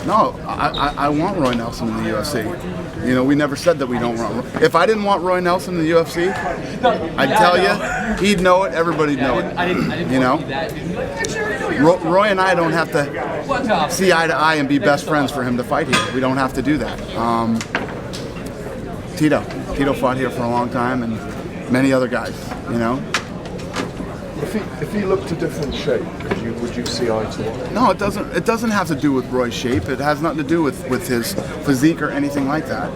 No, I want Roy Nelson in the UFC. You know, we never said that we don't want. If I didn't want Roy Nelson in the UFC, I'd tell you, he'd know it. Everybody'd know it. You know, Roy and I don't have to see eye to eye and be best friends for him to fight here. We don't have to do that. Tito fought here for a long time, and many other guys. You know. If he looked a different shape, would you see eye to eye? No, it doesn't. It doesn't have to do with Roy's shape. It has nothing to do with his physique or anything like that.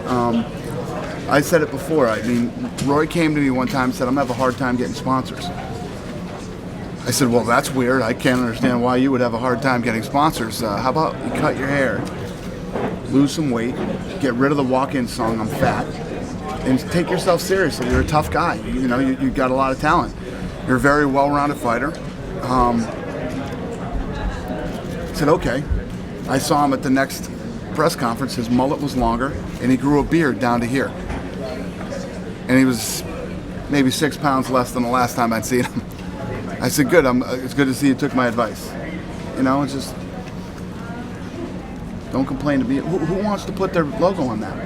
I said it before. I mean, Roy came to me one time and said, "I'm gonna have a hard time getting sponsors." I said, "Well, that's weird. I can't understand why you would have a hard time getting sponsors. How about you cut your hair, lose some weight, get rid of the walk-in song, 'I'm fat,' and take yourself seriously. You're a tough guy. You know, you've got a lot of talent. You're a very well-rounded fighter." I said, okay. I saw him at the next press conference. His mullet was longer, and he grew a beard down to here. And he was maybe 6 pounds less than the last time I'd seen him. I said, good. It's good to see you took my advice. You know, it's just don't complain to me. Who wants to put their logo on that?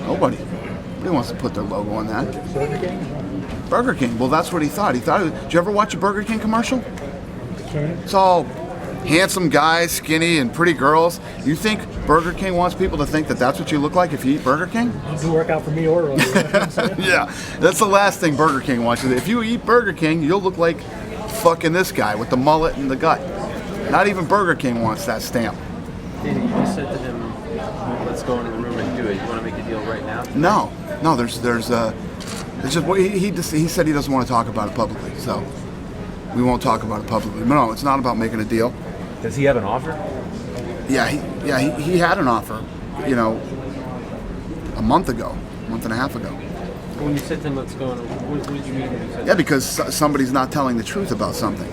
Nobody. Nobody wants to put their logo on that. Burger King. Well, that's what he thought. Did you ever watch a Burger King commercial? It's all handsome guys, skinny, and pretty girls. You think Burger King wants people to think that that's what you look like if you eat Burger King? It doesn't work out for me or Roy. Yeah, that's the last thing Burger King wants you to. If you eat Burger King, you'll look like fucking this guy with the mullet and the gut. Not even Burger King wants that stamp. Danny, you just said to him, let's go into the room and do it. You want to make a deal right now? No, there's it's just he said he doesn't want to talk about it publicly, so we won't talk about it publicly. No, it's not about making a deal. Does he have an offer? Yeah, he had an offer, you know, a month and a half ago. When you said to him, let's go, what did you mean when you said Yeah, because somebody's not telling the truth about something.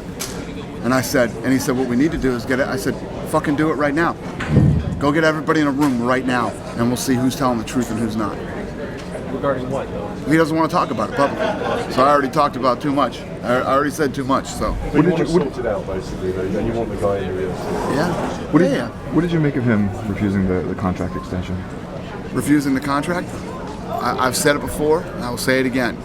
And he said, what we need to do is get it. I said, fucking do it right now. Go get everybody in a room right now, and we'll see who's telling the truth and who's not. Regarding what, though? He doesn't want to talk about it publicly. So I already talked about too much. I already said too much. So what did you sort it out basically? Then you want the guy in the UFC. Yeah. What did you make of him refusing the contract extension? Refusing the contract? I've said it before, and I will say it again.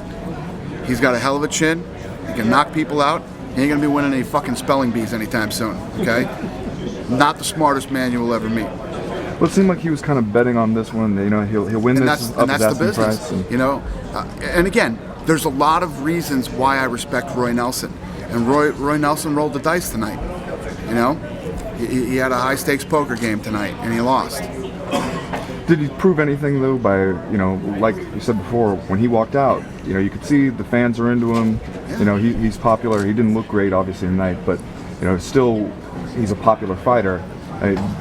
He's got a hell of a chin. He can knock people out. He ain't gonna be winning any fucking spelling bees anytime soon. Okay? Not the smartest man you will ever meet. Well, it seemed like he was kind of betting on this one. You know, he'll win and this. And that's the business. Price you know, and again, there's a lot of reasons why I respect Roy Nelson. And Roy Nelson rolled the dice tonight. You know, he had a high stakes poker game tonight, and he lost. Did he prove anything though by, you know, like you said before, when he walked out, you know, you could see the fans are into him. Yeah. You know, he's popular. He didn't look great obviously tonight, but you know, still he's a popular fighter.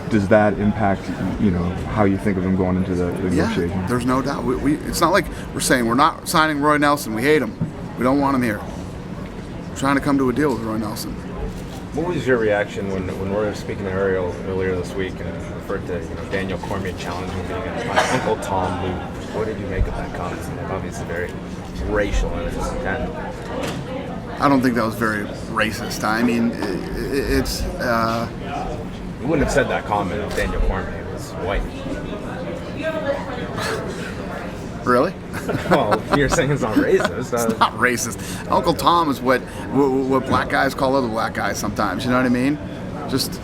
Does that impact, you know, how you think of him going into the negotiation? Yeah, there's no doubt. It's not like we're saying we're not signing Roy Nelson. We hate him. We don't want him here. We're trying to come to a deal with Roy Nelson. What was your reaction when Roy was speaking to Ariel earlier this week and referred to Daniel Cormier challenging him against my Uncle Tom Lou? What did you make of that comment? Obviously very racial in its intent. I don't think that was very racist. I mean, it's... You wouldn't have said that comment if Daniel Cormier was white. Really? Well, you're saying it's not racist. It's not racist. Uncle Tom is what black guys call other black guys sometimes. You know what I mean? Just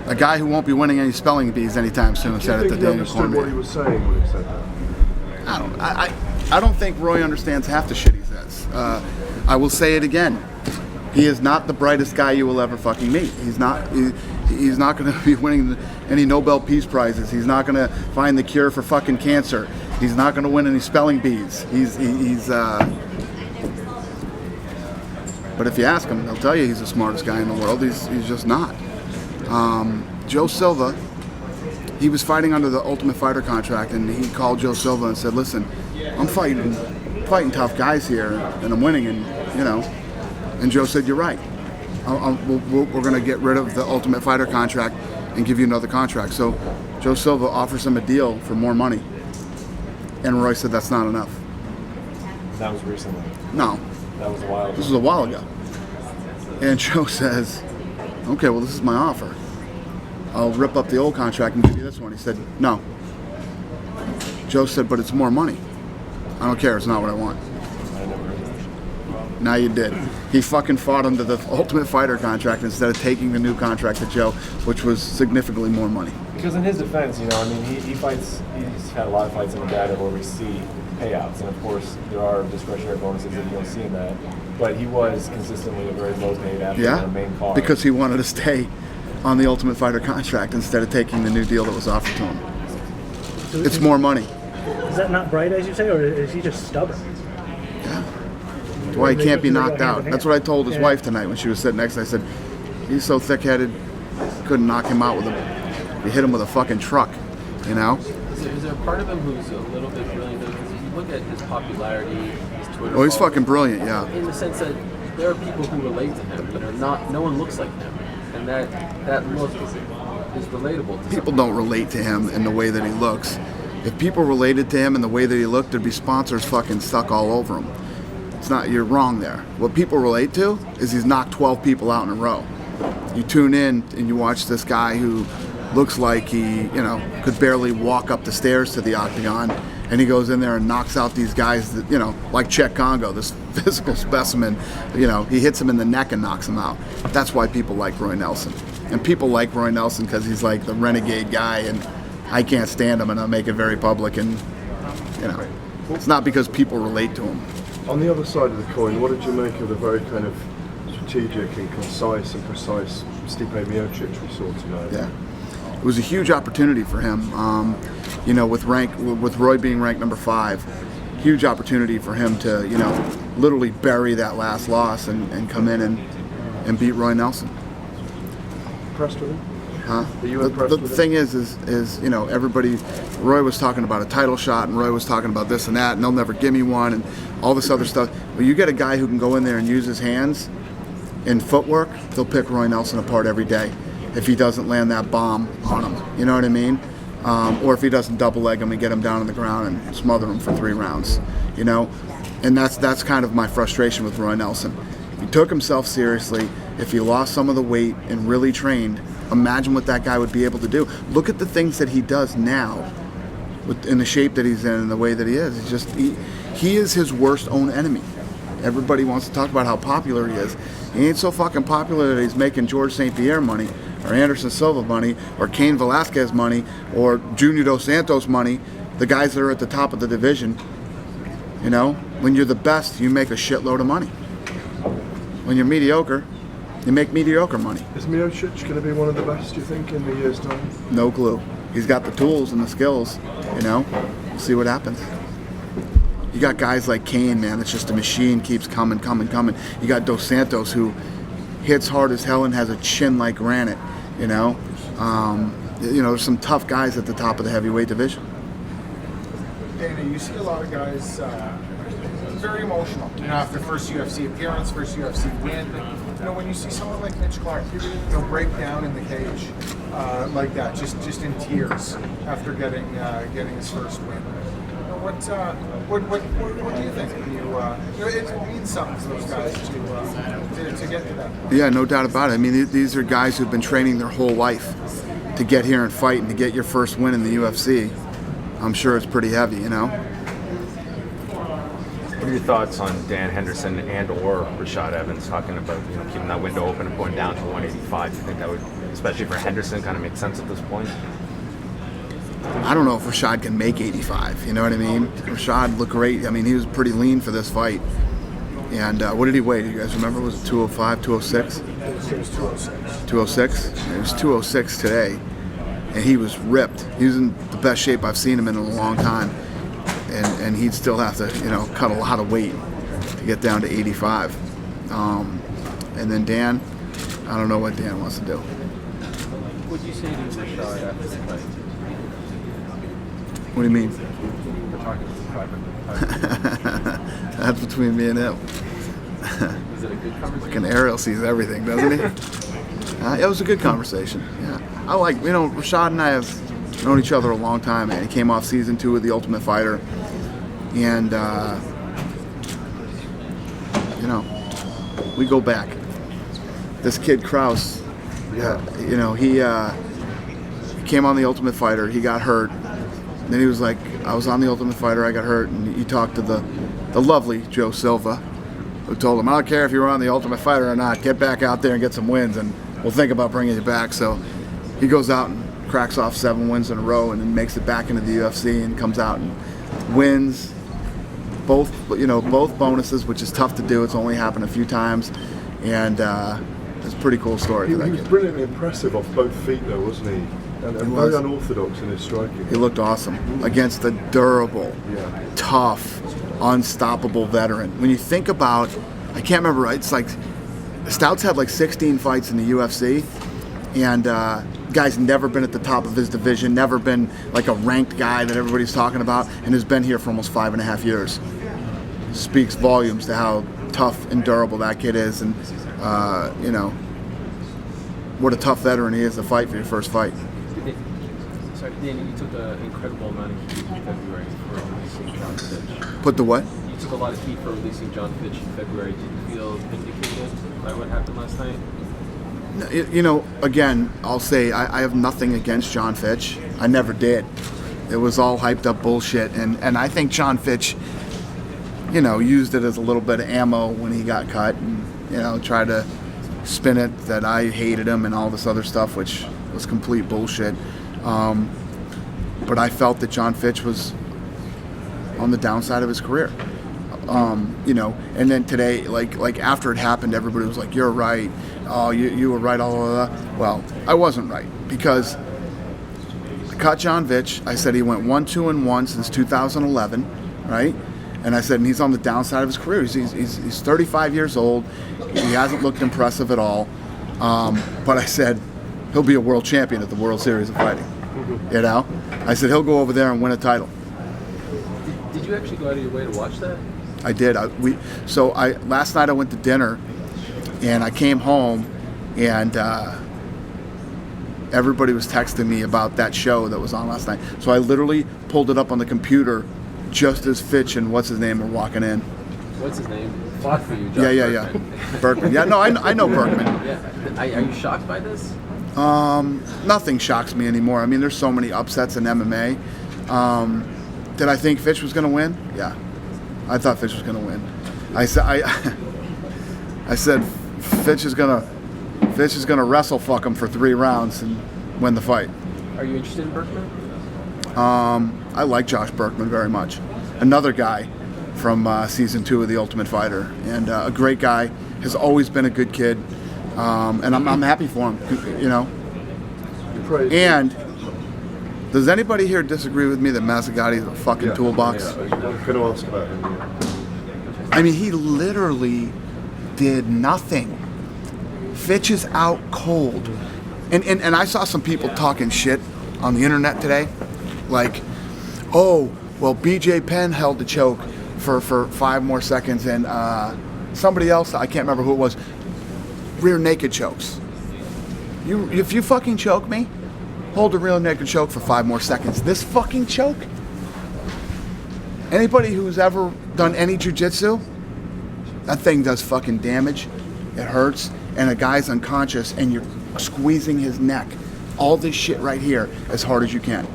a guy who won't be winning any spelling bees anytime soon said it to Daniel Cormier. What he was saying when he said that? I don't think Roy understands half the shit he says. I will say it again. He is not the brightest guy you will ever fucking meet. He's not going to be winning any Nobel Peace Prizes. He's not going to find the cure for fucking cancer. He's not going to win any spelling bees. But if you ask him, he'll tell you he's the smartest guy in the world. He's just not. Joe Silva, he was fighting under the Ultimate Fighter contract, and he called Joe Silva and said, "Listen, I'm fighting tough guys here, and I'm winning, and you know." And Joe said, "You're right. We're going to get rid of the Ultimate Fighter contract and give you another contract." So Joe Silva offers him a deal for more money. And Roy said, "That's not enough." That was recently. No. That was a while ago. This was a while ago. And Joe says, "Okay, well, this is my offer. I'll rip up the old contract and give you this one. He said, no. Joe said, but it's more money. I don't care. It's not what I want. Now you did. He fucking fought under the Ultimate Fighter contract instead of taking the new contract to Joe, which was significantly more money. Because in his defense, you know, I mean, he fights. He's had a lot of fights in Nevada where we see payouts, and of course there are discretionary bonuses that you don't see in that. But he was consistently a very low-paid athlete on the main card. Because he wanted to stay on the Ultimate Fighter contract instead of taking the new deal that was offered to him. It's more money. Is that not bright, as you say, or is he just stubborn? Yeah. That's why he can't be knocked out. That's what I told his wife tonight when she was sitting next to me. I said, he's so thick-headed, couldn't knock him out with a, you hit him with a fucking truck, you know? Is there a part of him who's a little bit brilliant? Because if you look at his popularity, his Twitter Oh, he's followers, fucking brilliant, yeah. in the sense that there are people who relate to him. You know, no one looks like him, and that look is relatable. To People don't relate to him in the way that he looks. If people related to him in the way that he looked, there'd be sponsors fucking stuck all over him. It's not, you're wrong there. What people relate to is he's knocked 12 people out in a row. You tune in and you watch this guy who looks like he, you know, could barely walk up the stairs to the octagon, and he goes in there and knocks out these guys that, you know, like Czech Congo, this physical specimen, you know, he hits him in the neck and knocks him out. That's why people like Roy Nelson. And people like Roy Nelson because he's like the renegade guy, and I can't stand him, and I'll make it very public, and, you know, it's not because people relate to him. On the other side of the coin, what did you make of the very kind of strategic and concise and precise Steve Mazzagatti we saw tonight? Yeah, it was a huge opportunity for him. You know, with Roy being ranked number 5, huge opportunity for him to, you know, literally bury that last loss and come in and beat Roy Nelson. Impressed with him? Huh? Are you The impressed with him? thing is, you know, everybody, Roy was talking about a title shot, and Roy was talking about this and that, and they'll never give me one, and all this other stuff. But you get a guy who can go in there and use his hands in footwork, they'll pick Roy Nelson apart every day if he doesn't land that bomb on him. You know what I mean? Or if he doesn't double leg him and get him down on the ground and smother him for 3 rounds. You know? And that's kind of my frustration with Roy Nelson. If he took himself seriously, if he lost some of the weight and really trained, imagine what that guy would be able to do. Look at the things that he does now in the shape that he's in and the way that he is. It's just, he is his worst own enemy. Everybody wants to talk about how popular he is. He ain't so fucking popular that he's making George St. Pierre money, or Anderson Silva money, or Cain Velasquez money, or Junior Dos Santos money, the guys that are at the top of the division. You know, when you're the best, you make a shitload of money. When you're mediocre, you make mediocre money. Is Miocic going to be one of the best, you think, in the year's time? No clue. He's got the tools and the skills, you know. We'll see what happens. You got guys like Cain, man, it's just a machine, keeps coming. You got Dos Santos, who hits hard as hell and has a chin like granite, you know. There's some tough guys at the top of the heavyweight division. Dana, you see a lot of guys very emotional, you know, after first UFC appearance, first UFC win. You know, when you see someone like Mitch Clark, you know, break down in the cage like that, just in tears after getting his first win. You know, what do you think? It means something to those guys to get to that point. Yeah, no doubt about it. I mean, these are guys who've been training their whole life to get here and fight and to get your first win in the UFC. I'm sure it's pretty heavy, you know. What are your thoughts on Dan Henderson and/or Rashad Evans talking about, you know, keeping that window open and going down to 185? Do you think that would, especially for Henderson, kind of make sense at this point? I don't know if Rashad can make 85. You know what I mean? Rashad looked great. I mean, he was pretty lean for this fight. And what did he weigh? Do you guys remember? Was it 205, 206? It was 206. 206? It was 206 today. And he was ripped. He was in the best shape I've seen him in a long time. And he'd still have to, you know, cut a lot of weight to get down to 85. And then Dan, I don't know what Dan wants to do. What would you say to Rashad after the fight? What do you mean? We're talking private. That's between me and him. Was it a good conversation? Fucking Ariel sees everything, doesn't he? It was a good conversation. Yeah, I like, you know, Rashad and I have known each other a long time, man. He came off season 2 of The Ultimate Fighter, and you know, we go back. This kid Kraus, you know, came on The Ultimate Fighter. He got hurt. Then he was like, I was on The Ultimate Fighter, I got hurt. And he talked to the lovely Joe Silva, who told him, I don't care if you were on The Ultimate Fighter or not, get back out there and get some wins, and we'll think about bringing you back. So he goes out and cracks off 7 wins in a row and then makes it back into the UFC and comes out and wins both bonuses, which is tough to do. It's only happened a few times. And it's a pretty cool story. He was brilliantly impressive off both feet, though, wasn't he? And very unorthodox in his striking. He looked awesome against a durable, tough, unstoppable veteran. When you think about, I can't remember, it's like Stout's had like 16 fights in the UFC, and guy's never been at the top of his division, never been like a ranked guy that everybody's talking about, and has been here for almost 5.5 years. Speaks volumes to how tough and durable that kid is, and what a tough veteran he is to fight for your first fight. Sorry, Danny, you took an incredible amount of heat in February for releasing John Fitch. Put the what? You took a lot of heat for releasing John Fitch in February. Did you feel vindicated by what happened last night? Again, I'll say I have nothing against John Fitch. I never did. It was all hyped up bullshit, and I think John Fitch, used it as a little bit of ammo when he got cut, and tried to spin it that I hated him and all this other stuff, which was complete bullshit. But I felt that John Fitch was on the downside of his career. And then today, like after it happened, everybody was like, "You're right. Oh, you were right." All of that. Well, I wasn't right, because I caught John Fitch. I said he went 1-2-1 since 2011, right? And I said, and he's on the downside of his career. He's 35 years old. He hasn't looked impressive at all. But I said, he'll be a world champion at the World Series of Fighting. I said, he'll go over there and win a title. Did you actually go out of your way to watch that? I did. Last night I went to dinner, and I came home, and everybody was texting me about that show that was on last night. So I literally pulled it up on the computer just as Fitch and what's his name were walking in. What's his name? Fought for you, John Yeah. Berkman. Yeah, no, I know Berkman. Yeah. Are you shocked by this? Nothing shocks me anymore. I mean, there's so many upsets in MMA. Did I think Fitch was going to win? Yeah. I thought Fitch was going to win. I said Fitch is going to wrestle fuck him for 3 rounds and win the fight. Are you interested in Berkman? I like Josh Berkman very much. Another guy from season 2 of The Ultimate Fighter, and a great guy. Has always been a good kid, and I'm happy for him. And does anybody here disagree with me that Mazzagatti is a fucking toolbox? Yeah, I'm going to ask about him. I mean, he literally did nothing. Fitch is out cold, and I saw some people talking shit on the internet today, like, oh, well, BJ Penn held the choke for 5 more seconds, and somebody else, I can't remember who it was, rear naked chokes. If you fucking choke me, hold a rear naked choke for 5 more seconds. This fucking choke? Anybody who's ever done any jiu-jitsu, that thing does fucking damage. It hurts, and a guy's unconscious, and you're squeezing his neck. All this shit right here as hard as you can.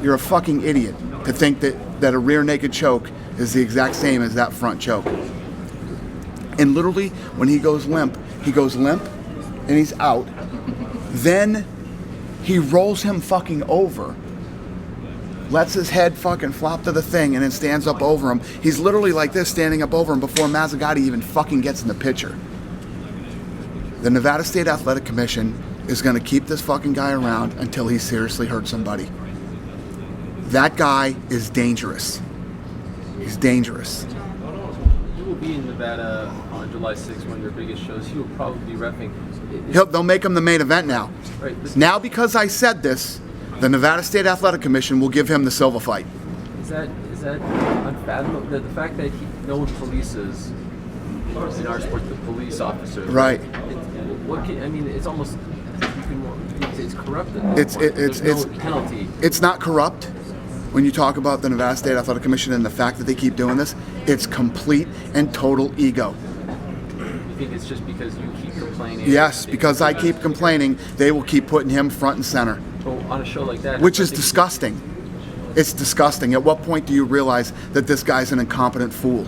You're a fucking idiot to think that a rear naked choke is the exact same as that front choke. And literally, when he goes limp, and he's out. Then he rolls him fucking over, lets his head fucking flop to the thing, and then stands up over him. He's literally like this, standing up over him before Mazzagatti even fucking gets in the picture. The Nevada State Athletic Commission is going to keep this fucking guy around until he seriously hurts somebody. That guy is dangerous. He's dangerous. You will be in Nevada on July 6th, one of their biggest shows. He will probably be reffing. They'll make him the main event now. Right. Now, because I said this, the Nevada State Athletic Commission will give him the Silva fight. Is that unfathomable? The fact that no one polices in our sport, the police officers. Right. It's almost it's corrupted. It's no penalty. It's not corrupt. When you talk about the Nevada State Athletic Commission and the fact that they keep doing this, it's complete and total ego. think it's just because you keep complaining? Yes, because I keep complaining, they will keep putting him front and center, So on a show like that, which is I think- disgusting. It's disgusting. At what point do you realize that this guy's an incompetent fool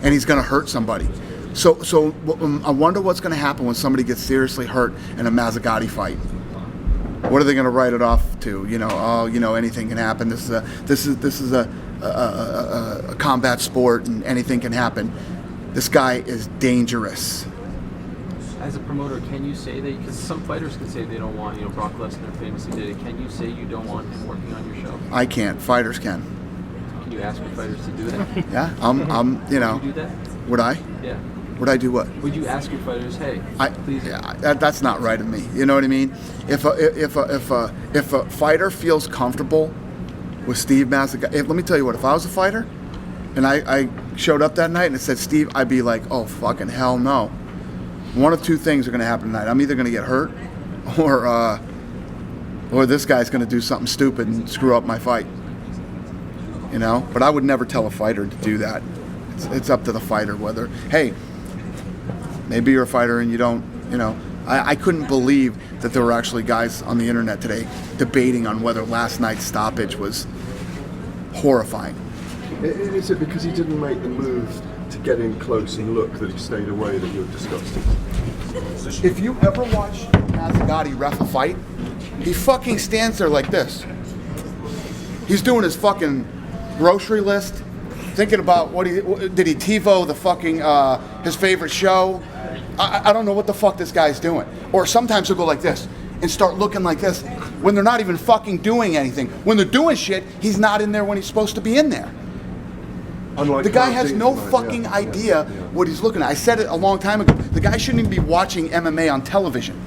and he's going to hurt somebody? So I wonder what's going to happen when somebody gets seriously hurt in a Mazzagatti fight. What are they going to write it off to? You know, oh, you know, anything can happen. This is a combat sport, and anything can happen. This guy is dangerous. As a promoter, can you say that? Because some fighters can say they don't want, Brock Lesnar famously did it. Can you say you don't want him working on your show? I can't. Fighters can. Can you ask your fighters to do that? Yeah, I'm. You know. Would you do that? Would I? Yeah. Would I do what? Would you ask your fighters, hey, please? Yeah, that's not right of me. You know what I mean? If a fighter feels comfortable with Steve Mazzagatti, let me tell you what. If I was a fighter, and I showed up that night and it said Steve, I'd be like, oh fucking hell no. One of two things are going to happen tonight. I'm either going to get hurt, or this guy's going to do something stupid and screw up my fight. You know? But I would never tell a fighter to do that. It's up to the fighter whether, hey, maybe you're a fighter and you don't, you know. I couldn't believe that there were actually guys on the internet today debating on whether last night's stoppage was horrifying. Is it because he didn't make the move to get in close and look that he stayed away that you're disgusted? If you ever watch Mazzagatti ref a fight, he fucking stands there like this. He's doing his fucking grocery list, thinking about did he TiVo the fucking his favorite show. I don't know what the fuck this guy's doing. Or sometimes he'll go like this and start looking like this when they're not even fucking doing anything. When they're doing shit, he's not in there when he's supposed to be in there. Unlike the guy has no tonight, fucking idea what he's looking at. I said it a long time ago. The guy shouldn't even be watching MMA on television,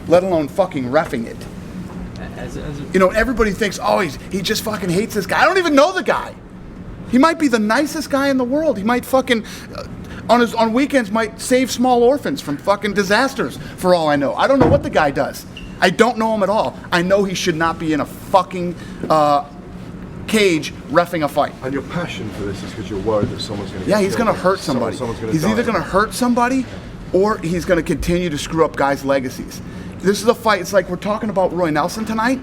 let alone fucking reffing it. You know, everybody thinks, oh, he just fucking hates this guy. I don't even know the guy. He might be the nicest guy in the world. He might fucking, on weekends, might save small orphans from fucking disasters, for all I know. I don't know what the guy does. I don't know him at all. I know he should not be in a fucking cage reffing a fight. And your passion for this is because you're worried that someone's going to Yeah, he's going to hurt somebody. He's either going to hurt somebody or he's going to continue to screw up guys' legacies. This is a fight. It's like we're talking about Roy Nelson tonight.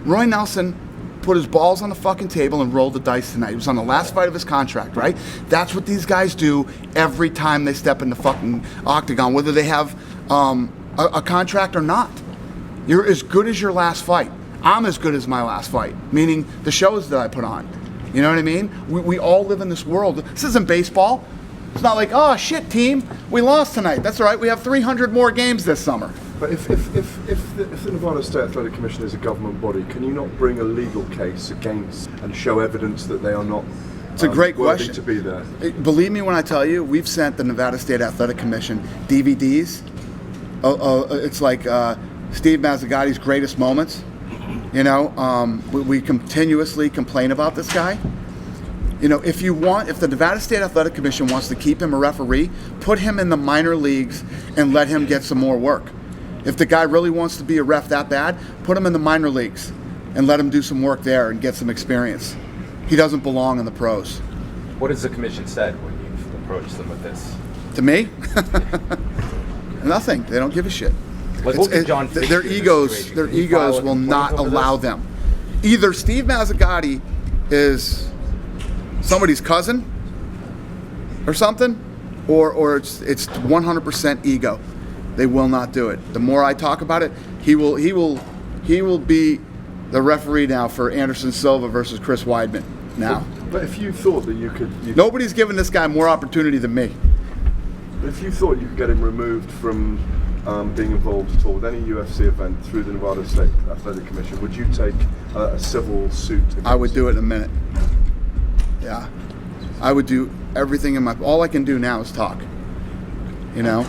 Roy Nelson put his balls on the fucking table and rolled the dice tonight. He was on the last fight of his contract, right? That's what these guys do every time they step in the fucking octagon, whether they have a contract or not. You're as good as your last fight. I'm as good as my last fight, meaning the shows that I put on. You know what I mean? We all live in this world. This isn't baseball. It's not like, oh shit, team, we lost tonight. That's all right. We have 300 more games this summer. But if the Nevada State Athletic Commission is a government body, can you not bring a legal case against and show evidence that they are not It's a great worthy question. to be there? Believe me when I tell you, we've sent the Nevada State Athletic Commission DVDs. It's like Steve Mazzagatti's greatest moments. You know, we continuously complain about this guy. You know, if the Nevada State Athletic Commission wants to keep him a referee, put him in the minor leagues and let him get some more work. If the guy really wants to be a ref that bad, put him in the minor leagues and let him do some work there and get some experience. He doesn't belong in the pros. What has the commission said when you've approached them with this? To me? Nothing. They don't give a shit. Like, what did John Fitch Their do in this egos situation? their Did he egos file a will complaint not over allow this? them. Either Steve Mazzagatti is somebody's cousin or something, or it's 100% ego. They will not do it. The more I talk about it, he will be the referee now for Anderson Silva versus Chris Weidman now. But if you thought that you could... Nobody's given this guy more opportunity than me. If you thought you could get him removed from being involved at all with any UFC event through the Nevada State Athletic Commission, would you take a civil suit? I would do it in a minute. Yeah. I would do everything in my... All I can do now is talk. You know?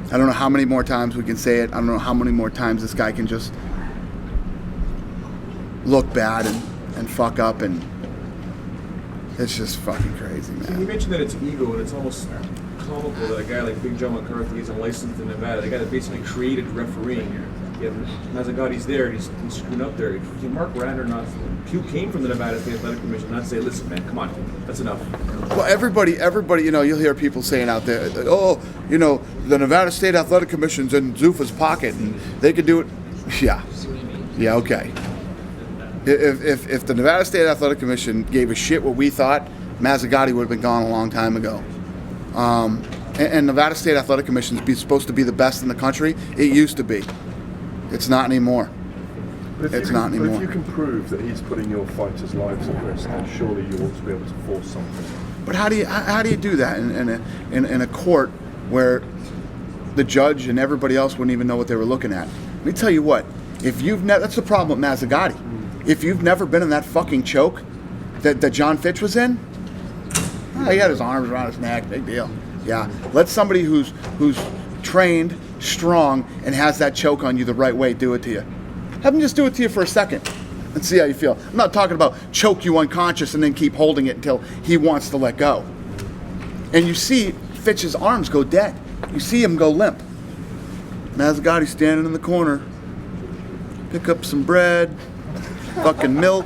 I don't know how many more times we can say it. I don't know how many more times this guy can just look bad and fuck up, and it's just fucking crazy, man. You mentioned that it's ego, and it's almost comical that a guy like Big John McCarthy is unlicensed in Nevada, the guy that basically created refereeing here. Yeah, Mazzagatti's there. He's screwing up there. Can Mark Radner not? Who came from the Nevada State Athletic Commission not say, "Listen, man, come on, that's enough." Well, everybody, you know, you'll hear people saying out there, "Oh, you know, the Nevada State Athletic Commission's in Zuffa's pocket, and they could do it." Yeah, okay. If the Nevada State Athletic Commission gave a shit what we thought, Mazzagatti would have been gone a long time ago. And Nevada State Athletic Commission is supposed to be the best in the country. It used to be. It's not anymore. But if you can prove that he's putting your fighters' lives at risk, then surely you ought to be able to force something. But how do you do that in a court where the judge and everybody else wouldn't even know what they were looking at? Let me tell you what. If you've that's the problem with Mazzagatti. If you've never been in that fucking choke that John Fitch was in, he had his arms around his neck. Big deal. Yeah. Let somebody who's trained, strong, and has that choke on you the right way do it to you. Have him just do it to you for a second and see how you feel. I'm not talking about choke you unconscious and then keep holding it until he wants to let go. And you see Fitch's arms go dead. You see him go limp. Mazzagatti standing in the corner. Pick up some bread, fucking milk,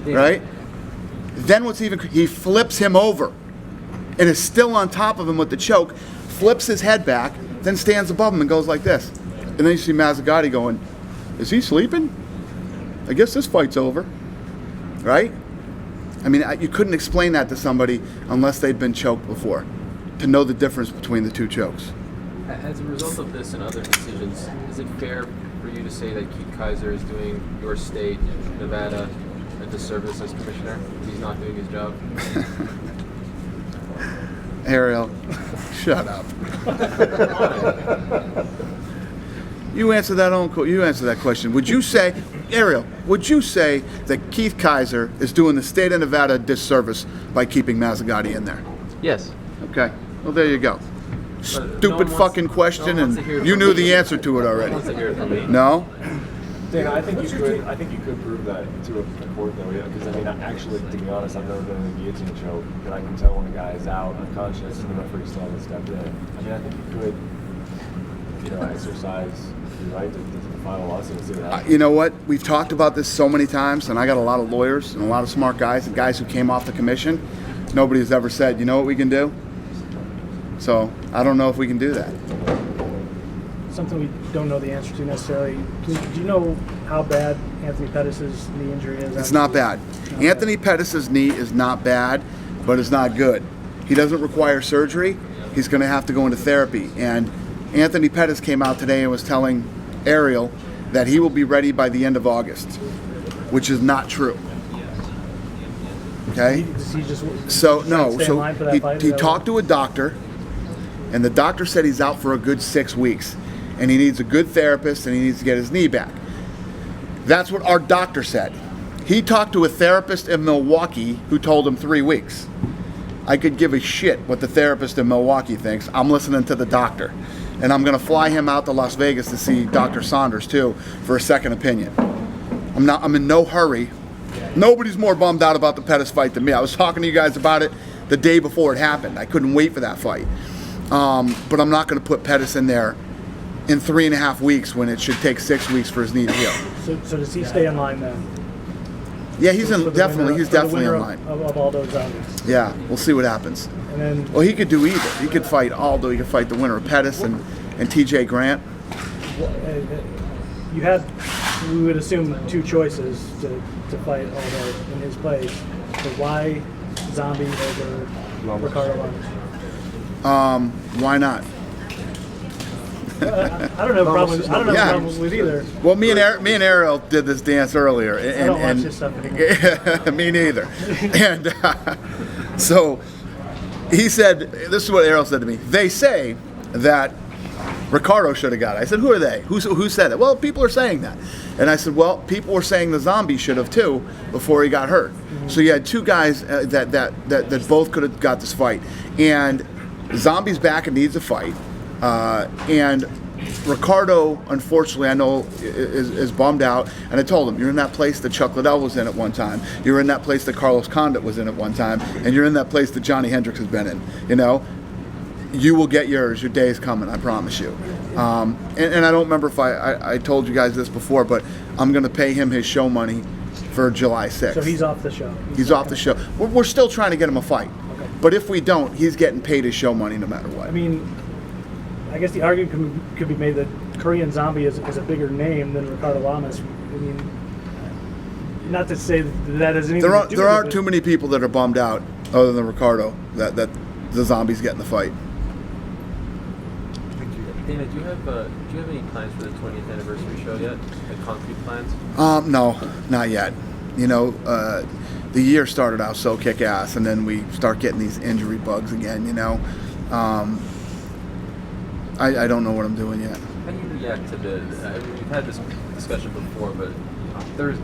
right? Then he flips him over and is still on top of him with the choke, flips his head back, then stands above him and goes like this. And then you see Mazzagatti going, is he sleeping? I guess this fight's over, right? I mean, you couldn't explain that to somebody unless they'd been choked before, to know the difference between the two chokes. As a result of this and other decisions, is it fair for you to say that Keith Kaiser is doing your state, Nevada, a disservice as commissioner? He's not doing his job? Ariel, shut up. You answer that question. Would you say, Ariel, would you say that Keith Kaiser is doing the state of Nevada a disservice by keeping Mazzagatti in there? Yes. Okay. Well, there you go. Stupid fucking question, and you knew the answer to it already. No? Dana, I think you could prove that to a court, though, yeah. Because I mean, actually, to be honest, I've never been in a guillotine choke, but I can tell when a guy is out unconscious and the referee still hasn't stepped in. I mean, I think you could, exercise your right to file a lawsuit and see what happens. You know what? We've talked about this so many times, and I got a lot of lawyers and a lot of smart guys and guys who came off the commission. Nobody has ever said, you know what we can do? So I don't know if we can do that. Something we don't know the answer to necessarily. Do you know how bad Anthony Pettis' knee injury is? It's not bad. Anthony Pettis' knee is not bad, but it's not good. He doesn't require surgery. He's going to have to go into therapy. And Anthony Pettis came out today and was telling Ariel that he will be ready by the end of August, which is not true. Okay? Does he just he talked to a doctor, and the doctor said he's out for a good 6 weeks, and he needs a good therapist, and he needs to get his knee back. That's what our doctor said. He talked to a therapist in Milwaukee who told him 3 weeks. I could give a shit what the therapist in Milwaukee thinks. I'm listening to the doctor. And I'm going to fly him out to Las Vegas to see Dr. Saunders, too, for a second opinion. I'm in no hurry. Nobody's more bummed out about the Pettis fight than me. I was talking to you guys about it the day before it happened. I couldn't wait for that fight. But I'm not going to put Pettis in there in 3.5 weeks when it should take 6 weeks for his knee to heal. So does he stay in line then? Yeah, he's definitely in line. Of all those zombies. Yeah, we'll see what happens. And then, well, he could do either. He could fight Aldo. He could fight the winner of Pettis and TJ Grant. We would assume 2 choices to fight Aldo in his place. So why Zombie over Ricardo Lamas? Why not? I don't have problems with either. Well, me and Ariel did this dance earlier, I don't watch this stuff anymore. Me neither. And so he said, this is what Ariel said to me. They say that Ricardo should have got it. I said, who are they? Who said it? Well, people are saying that. And I said, well, people were saying the Zombie should have too before he got hurt. Mm-hmm. So you had 2 guys that both could have got this fight. And Zombie's back and needs a fight. And Ricardo, unfortunately, I know is bummed out. And I told him, you're in that place that Chuck Liddell was in at one time. You're in that place that Carlos Condit was in at one time. And you're in that place that Johnny Hendricks has been in. You know, you will get yours. Your day is coming, I promise you. And I don't remember if I told you guys this before, but I'm going to pay him his show money for July 6th. So he's off the show. He's off the show. We're still trying to get him a fight. Okay. But if we don't, he's getting paid his show money no matter what. I mean, I guess the argument could be made that Korean Zombie is a bigger name than Ricardo Lamas. I mean, not to say that has anything to do there with aren't it. too many people that are bummed out, other than Ricardo, that the Zombie's getting the fight. Dana, do you have any plans for the 20th anniversary show yet? Like concrete plans? No, not yet. You know, the year started out so kick-ass, and then we start getting these injury bugs again, you know. I don't know what I'm doing yet. How do you react to we've had this discussion before, but hours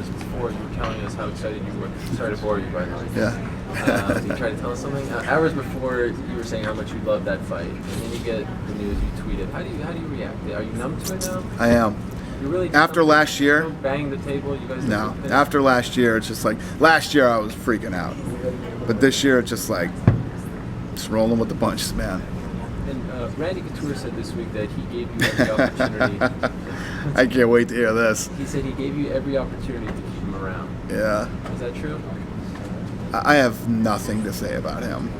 before you were telling us how excited you were. Sorry to bore you, by the way. Yeah. You tried to tell us something? Hours before you were saying how much you loved that fight, and then you get the news, you tweet it. How do you react? Are you numb to it now? I am. You really After last year, bang the table. You guys. no. After last year, it's just like last year I was freaking out, but this year it's just like just rolling with the punches, man. And Randy Couture said this week that he gave you every opportunity. I can't wait to hear this. He said he gave you every opportunity to keep him around. Yeah. Is that true? I have nothing to say about him.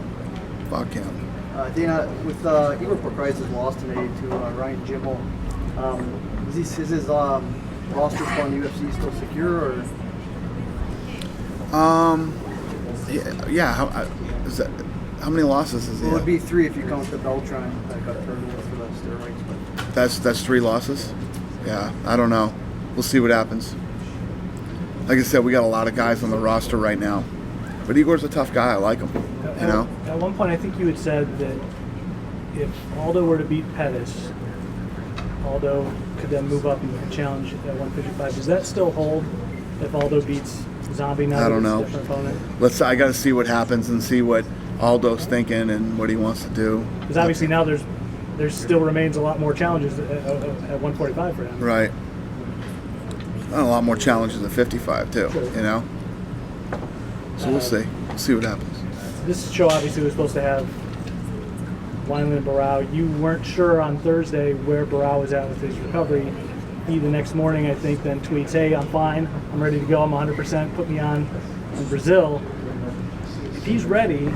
Fuck him. Dana, with Igor Pokrajic's loss today to Ryan Jimmel, is his roster spot in the UFC still secure, or? Yeah. How many losses is he? Well, it have? would be 3 if you count the Beltran that got turned with for the steroids. But That's 3 losses. Yeah, I don't know. We'll see what happens. Like I said, we got a lot of guys on the roster right now, but Igor's a tough guy. I like him. You know. At one point, I think you had said that if Aldo were to beat Pettis, Aldo could then move up and challenge at 155. Does that still hold if Aldo beats Zombie now? I don't that know. it's a different opponent? I got to see what happens and see what Aldo's thinking and what he wants to do. Because obviously now there still remains a lot more challenges at 145 for him. Right. And a lot more challenges at 55 too. Sure. You know. So we'll see. We'll see what happens. This show obviously was supposed to have Wineland and Barao. You weren't sure on Thursday where Barao was at with his recovery. He the next morning, I think, then tweets, "Hey, I'm fine. I'm ready to go. I'm 100%. Put me on in Brazil." If he's ready,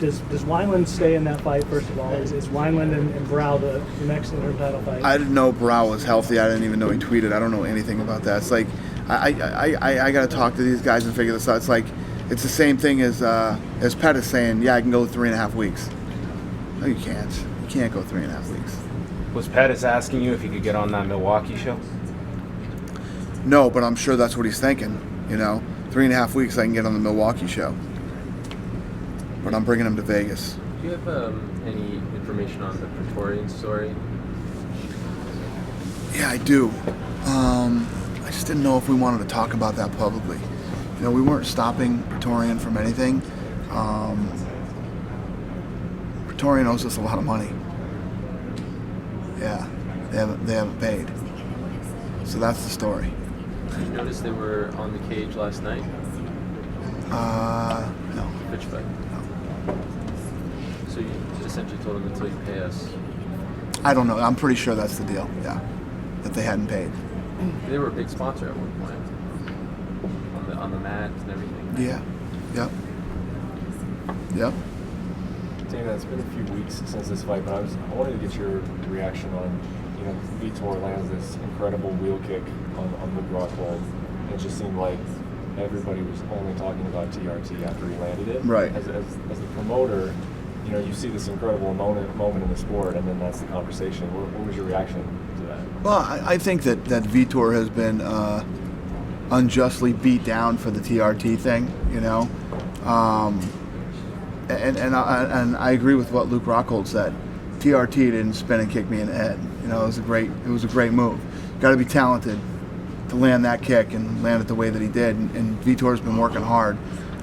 does Wineland stay in that fight? First of all, is Wineland and Barao the next interim title fight? I didn't know Barao was healthy. I didn't even know he tweeted. I don't know anything about that. It's like I got to talk to these guys and figure this out. It's like it's the same thing as Pettis saying, "Yeah, I can go 3.5 weeks." No, you can't. You can't go 3.5 weeks. Was Pettis asking you if he could get on that Milwaukee show? No, but I'm sure that's what he's thinking. You know, 3.5 weeks I can get on the Milwaukee show. But I'm bringing him to Vegas. Do you have any information on the Praetorian story? Yeah, I do. I just didn't know if we wanted to talk about that publicly. You know, we weren't stopping Praetorian from anything. Praetorian owes us a lot of money. Yeah, they haven't paid. So that's the story. Did you notice they were on the cage last night? No. Fitch fight. So you essentially told them until you pay us. I don't know. I'm pretty sure that's the deal. Yeah, that they hadn't paid. They were a big sponsor at one point. On the mat and everything. Yeah. Yep. Yep. Dana, it's been a few weeks since this fight, but I wanted to get your reaction on, Vitor lands this incredible wheel kick on Luke Rockhold. It just seemed like everybody was only talking about TRT after he landed it. Right. As the promoter, you see this incredible moment in the sport, and then that's the conversation. What was your reaction to that? Well, I think that Vitor has been unjustly beat down for the TRT thing, and I agree with what Luke Rockhold said. TRT didn't spin and kick me in the head. It was a great move. Got to be talented to land that kick and land it the way that he did. And Vitor's been working hard.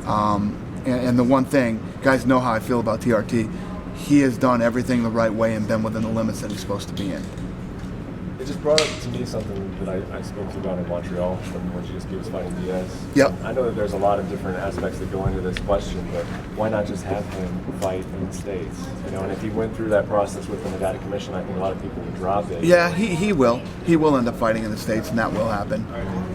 And the one thing, guys know how I feel about TRT. He has done everything the right way and been within the limits that he's supposed to be in. It just brought up to me something that I spoke to you about in Montreal when GSP was fighting Diaz. Yep. I know that there's a lot of different aspects that go into this question, but why not just have him fight in the States? You know, and if he went through that process with the Nevada Commission, I think a lot of people would drop it. Yeah, he will. He will end up fighting in the States, and that will happen.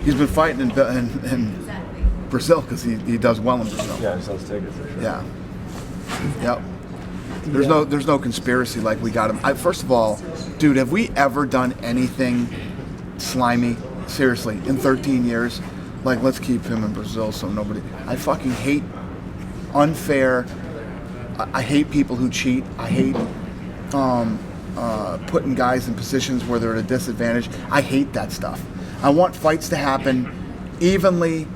He's been fighting in Brazil because he does well in Brazil. Yeah, he sells tickets for sure. Yeah. Yep. There's no conspiracy like we got him. First of all, dude, have we ever done anything slimy? Seriously, in 13 years? Like, let's keep him in Brazil so nobody... I fucking hate unfair... I hate people who cheat. I hate putting guys in positions where they're at a disadvantage. I hate that stuff. I want fights to happen evenly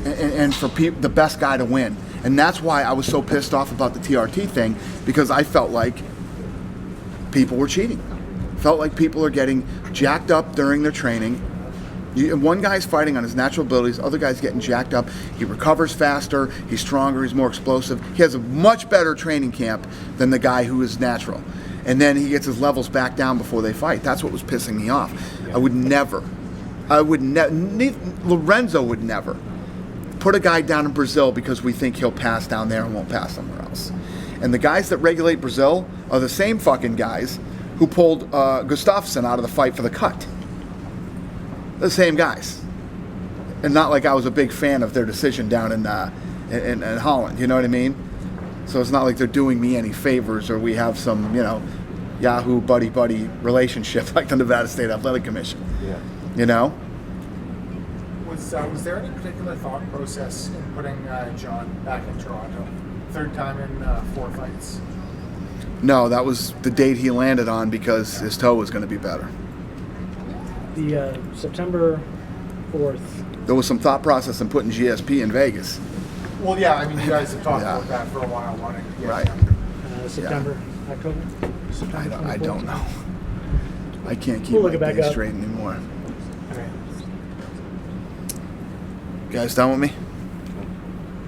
and for the best guy to win. And that's why I was so pissed off about the TRT thing, because I felt like people were cheating. Felt like people are getting jacked up during their training. One guy's fighting on his natural abilities, other guy's getting jacked up. He recovers faster, he's stronger, he's more explosive. He has a much better training camp than the guy who is natural. And then he gets his levels back down before they fight. That's what was pissing me off. Lorenzo would never put a guy down in Brazil because we think he'll pass down there and won't pass somewhere else. And the guys that regulate Brazil are the same fucking guys who pulled Gustafsson out of the fight for the cut. The same guys. And not like I was a big fan of their decision down in Holland, you know what I mean? So it's not like they're doing me any favors or we have some, Yahoo buddy-buddy relationship like the Nevada State Athletic Commission. Yeah. You know? Was there any particular thought process in putting John back in Toronto? Third time in 4 fights. No, that was the date he landed on because his toe was going to be better. The September 4th. There was some thought process in putting GSP in Vegas. Well, yeah, I mean, you guys have talked about that for a while, wanting to get Right. September, October? September I don't 24th? know. I can't keep We'll look my it back days up. straight anymore. All right. You guys done with me?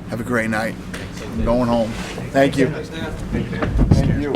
Have a great night. I'm going home. Thank you. Thank you.